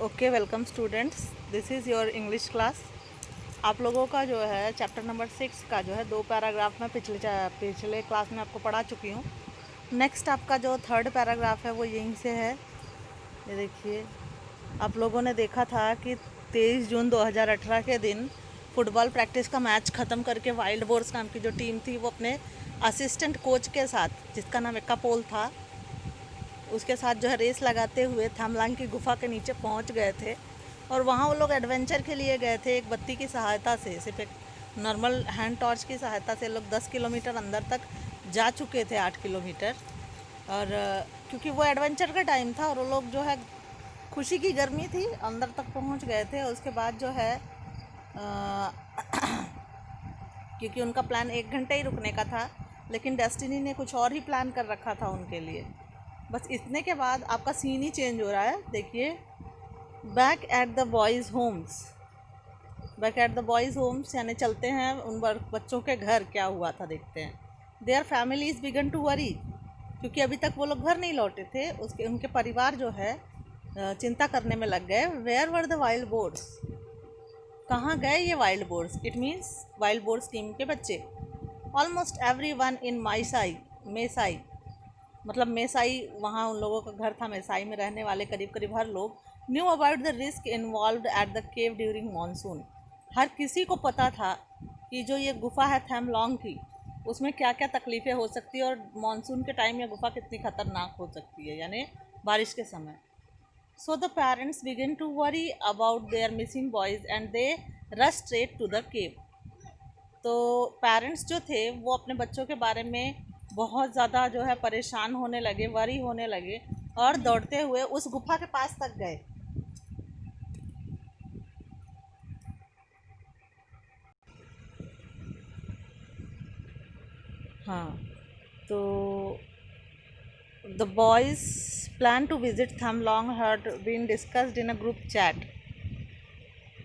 Okay, welcome students. This is your English class. आप लोगों का जो है चैप्टर नंबर 6 का जो है 2 पैराग्राफ में पिछले क्लास में आपको पढ़ा चुकी हूँ। नेक्स्ट आपका जो थर्ड पैराग्राफ है वो यहीं से है। ये देखिए, आप लोगों ने देखा था कि 23 जून 2018 के दिन फुटबॉल प्रैक्टिस का मैच ख़त्म करके वाइल्ड बोर्स नाम की जो टीम थी वो अपने असिस्टेंट कोच के साथ, जिसका नाम एक्का पोल था, उसके साथ जो है रेस लगाते हुए थमलांग की गुफा के नीचे पहुंच गए थे। और वहाँ वो लोग एडवेंचर के लिए गए थे। एक बत्ती की सहायता से, सिर्फ एक नॉर्मल हैंड टॉर्च की सहायता से लोग 10 किलोमीटर अंदर तक जा चुके थे, 8 किलोमीटर। और क्योंकि वो एडवेंचर का टाइम था और वो लोग जो है खुशी की गर्मी थी, अंदर तक पहुंच गए थे। उसके बाद जो है क्योंकि उनका प्लान 1 घंटे ही रुकने का था, लेकिन डेस्टिनी ने कुछ और ही प्लान कर रखा था उनके लिए। बस इतने के बाद आपका सीन ही चेंज हो रहा है। देखिए, back at the boys homes. Back at the boys homes यानी चलते हैं उन बच्चों के घर। क्या हुआ था देखते हैं। Their families began to worry, क्योंकि अभी तक वो लोग घर नहीं लौटे थे। उसके उनके परिवार जो है चिंता करने में लग गए। Where were the wild boars, कहाँ गए ये wild boars? It means wild boars team के बच्चे। Almost every one in Mae Sai, Mae Sai, मतलब मेसाई, वहाँ उन लोगों का घर था। मेसाई में रहने वाले करीब करीब हर लोग knew about the risk involve at the cave during monsoon. हर किसी को पता था कि जो ये गुफा है थैमलोंग की, उसमें क्या क्या तकलीफ़ें हो सकती है और मानसून के टाइम ये गुफा कितनी ख़तरनाक हो सकती है, यानी बारिश के समय। So the parents begin to worry about their missing boys and they rush straight to the cave. तो पेरेंट्स जो थे वो अपने बच्चों के बारे में बहुत ज़्यादा जो है परेशान होने लगे, वरी होने लगे, और दौड़ते हुए उस गुफा के पास तक गए। हाँ, तो the boys plan to visit Tham Luang had been discussed in a group chat.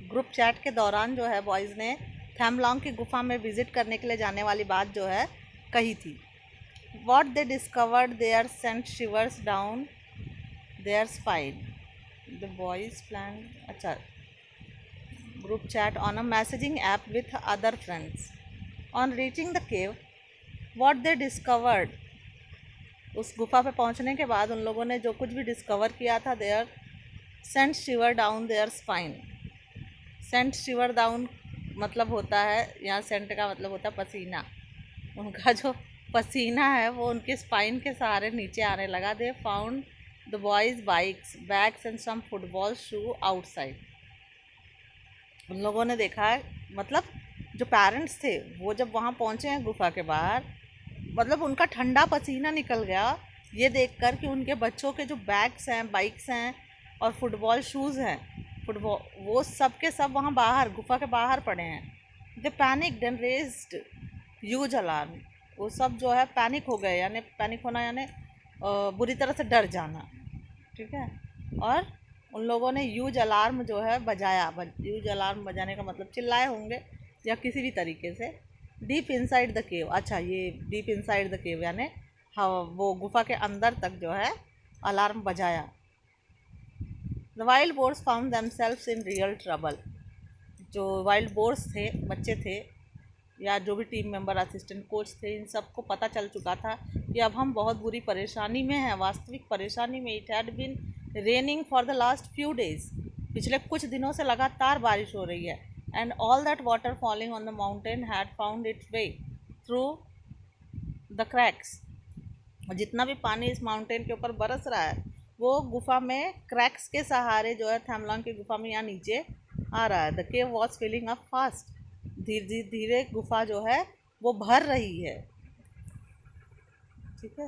Group chat के दौरान जो है बॉयज़ ने थैमलोंग की गुफा में विज़िट करने के लिए जाने वाली बात जो है कही थी। What they discovered there sent shivers down their spine. The boys plan, अच्छा, group chat on a messaging app with other friends. On reaching the cave, what they discovered, उस गुफा पे पहुंचने के बाद उन लोगों ने जो कुछ भी डिस्कवर किया था, their sent shiver down their spine. Sent shiver down मतलब होता है, यहाँ सेंट का मतलब होता है पसीना। उनका जो पसीना है वो उनके स्पाइन के सहारे नीचे आने लगा। They found the boys bikes, bags and some football shoe outside. उन लोगों ने देखा है, मतलब जो पेरेंट्स थे वो जब वहाँ पहुँचे हैं गुफा के बाहर, मतलब उनका ठंडा पसीना निकल गया ये देखकर कि उनके बच्चों के जो बैग्स हैं, बाइक्स हैं और फुटबॉल शूज़ हैं, फुटबॉल, वो सब के सब वहाँ बाहर गुफा के बाहर पड़े हैं। They panicked and raised huge alarm. वो सब जो है पैनिक हो गए, यानी पैनिक होना यानी बुरी तरह से डर जाना, ठीक है। और उन लोगों ने ह्यूज अलार्म जो है बजाया। ह्यूज अलार्म बजाने का मतलब चिल्लाए होंगे या किसी भी तरीके से। डीप इनसाइड द केव, अच्छा, ये डीप इनसाइड द केव यानी हाँ, वो गुफा के अंदर तक जो है अलार्म बजाया। The wild boars found themselves in real trouble. जो वाइल्ड बोर्स थे, बच्चे थे, या जो भी टीम मेंबर, असिस्टेंट कोच थे, इन सबको पता चल चुका था कि अब हम बहुत बुरी परेशानी में हैं, वास्तविक परेशानी में। It had been raining for the last few days, पिछले कुछ दिनों से लगातार बारिश हो रही है। And all that water falling on the mountain had found its way through the cracks. और जितना भी पानी इस माउंटेन के ऊपर बरस रहा है वो गुफा में क्रैक्स के सहारे जो है थैमलोंग की गुफा में यहाँ नीचे आ रहा है। The cave was filling up fast. धीरे धीरे धीरे गुफा जो है वो भर रही है, ठीक है।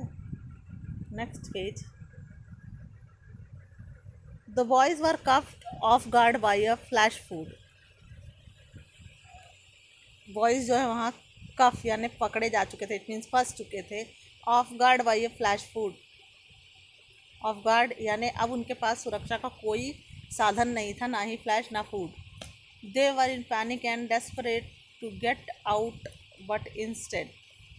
Next page. The boys were cuffed of guard by a flash food. Boys जो है वहाँ कफ यानी पकड़े जा चुके थे, इट मीन्स फंस चुके थे। Of guard by a flash food, of guard यानी अब उनके पास सुरक्षा का कोई साधन नहीं था, ना ही फ्लैश ना food. They were in panic and desperate to get out, but instead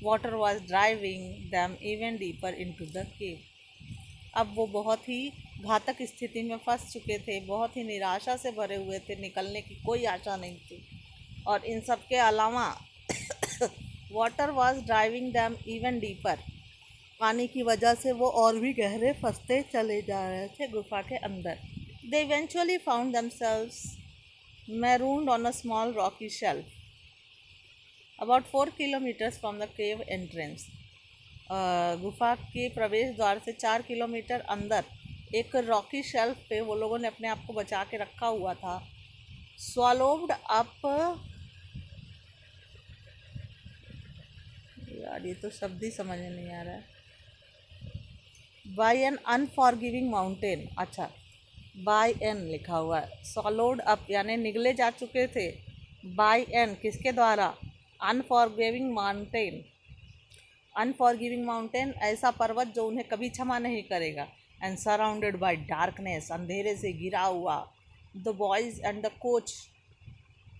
water was driving them even deeper into the cave. अब वो बहुत ही घातक स्थिति में फंस चुके थे, बहुत ही निराशा से भरे हुए थे, निकलने की कोई आशा नहीं थी। और इन सब के अलावा water was driving them even deeper, पानी की वजह से वो और भी गहरे फंसते चले जा रहे थे गुफा के अंदर। They eventually found themselves marooned on a small rocky shelf about 4 kilometers from the cave entrance. गुफा के प्रवेश द्वार से 4 किलोमीटर अंदर एक रॉकी शेल्फ पे वो लोगों ने अपने आप को बचा के रखा हुआ था। स्वॉलोव्ड अप, यार ये तो शब्द ही समझ में नहीं आ रहा है, बाय एन अनफॉरगिविंग माउंटेन। अच्छा, बाय एन लिखा हुआ है, सॉलोड अप यानी निगले जा चुके थे, बाय एन किसके द्वारा, अनफॉरगिविंग माउंटेन। अनफॉरगिविंग माउंटेन ऐसा पर्वत जो उन्हें कभी क्षमा नहीं करेगा। एंड सराउंडेड बाय डार्कनेस, अंधेरे से घिरा हुआ। The boys and the coach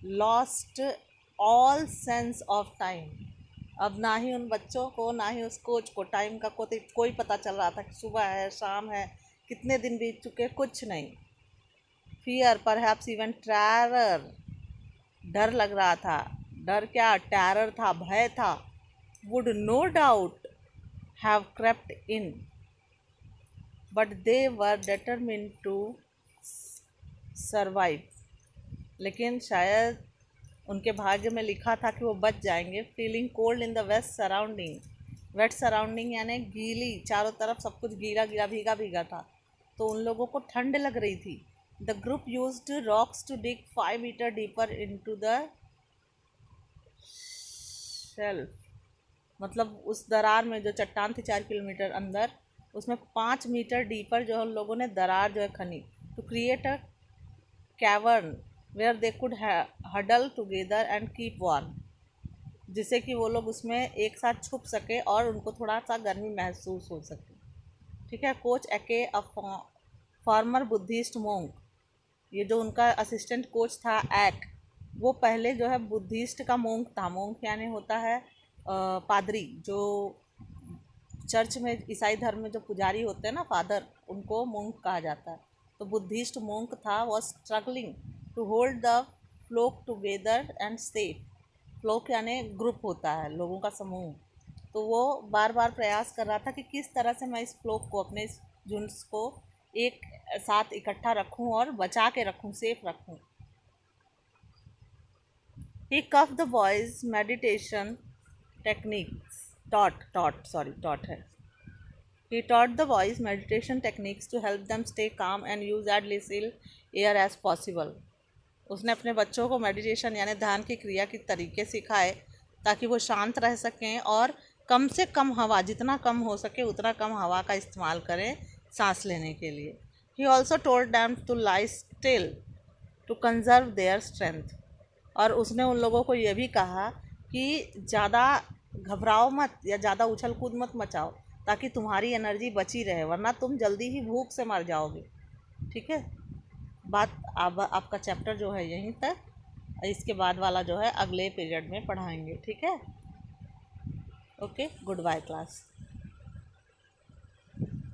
lost all sense of time. अब ना ही उन बच्चों को ना ही उस कोच को टाइम का कोई पता चल रहा था कि सुबह है शाम है, कितने दिन बीत चुके, कुछ नहीं। फियर परहैप्स इवन टेरर, डर लग रहा था। डर क्या, टेरर था, भय था। Would no doubt have crept in, but they were determined to survive. लेकिन शायद उनके भाग्य में लिखा था कि वो बच जाएंगे। Feeling cold in the west surrounding, wet surrounding यानी गीली, चारों तरफ सब कुछ गीला गीला भीगा भीगा था, तो उन लोगों को ठंड लग रही थी। The group used rocks to dig 5 meter deeper into the shelf, मतलब उस दरार में जो चट्टान थी 4 किलोमीटर अंदर, उसमें 5 मीटर डीपर जो है उन लोगों ने दरार जो है खनी, to create a cavern where they could huddle together and keep warm, जिससे कि वो लोग उसमें एक साथ छुप सके और उनको थोड़ा सा गर्मी महसूस हो सके। ठीक है। Coach Ake a former Buddhist monk, ये जो उनका असिस्टेंट कोच था एक, वो पहले जो है बुद्धिस्ट का मोंक था। मोंक यानी होता है पादरी, जो चर्च में ईसाई धर्म में जो पुजारी होते हैं ना, फादर, उनको मोंक कहा जाता है। तो बुद्धिस्ट मोंक था, was struggling to hold the flock together and safe. Flock यानी ग्रुप होता है, लोगों का समूह। तो वो बार बार प्रयास कर रहा था कि किस तरह से मैं इस फ्लोक को, अपने इस झुंड को एक साथ इकट्ठा रखूं और बचा के रखूं, सेफ रखूं। He cuffed the boys meditation techniques, taught है। He taught the boys meditation techniques to help them stay calm and use as little air as possible. उसने अपने बच्चों को मेडिटेशन यानी ध्यान की क्रिया के तरीके सिखाए ताकि वो शांत रह सकें और कम से कम हवा, जितना कम हो सके उतना कम हवा का इस्तेमाल करें सांस लेने के लिए। He also told them to lie still to conserve their strength. और उसने उन लोगों को ये भी कहा कि ज़्यादा घबराओ मत या ज़्यादा उछल कूद मत मचाओ, ताकि तुम्हारी एनर्जी बची रहे, वरना तुम जल्दी ही भूख से मर जाओगे। ठीक है। बात अब आपका चैप्टर जो है यहीं तक, इसके बाद वाला जो है अगले पीरियड में पढ़ाएंगे। ठीक है। Okay, good bye class.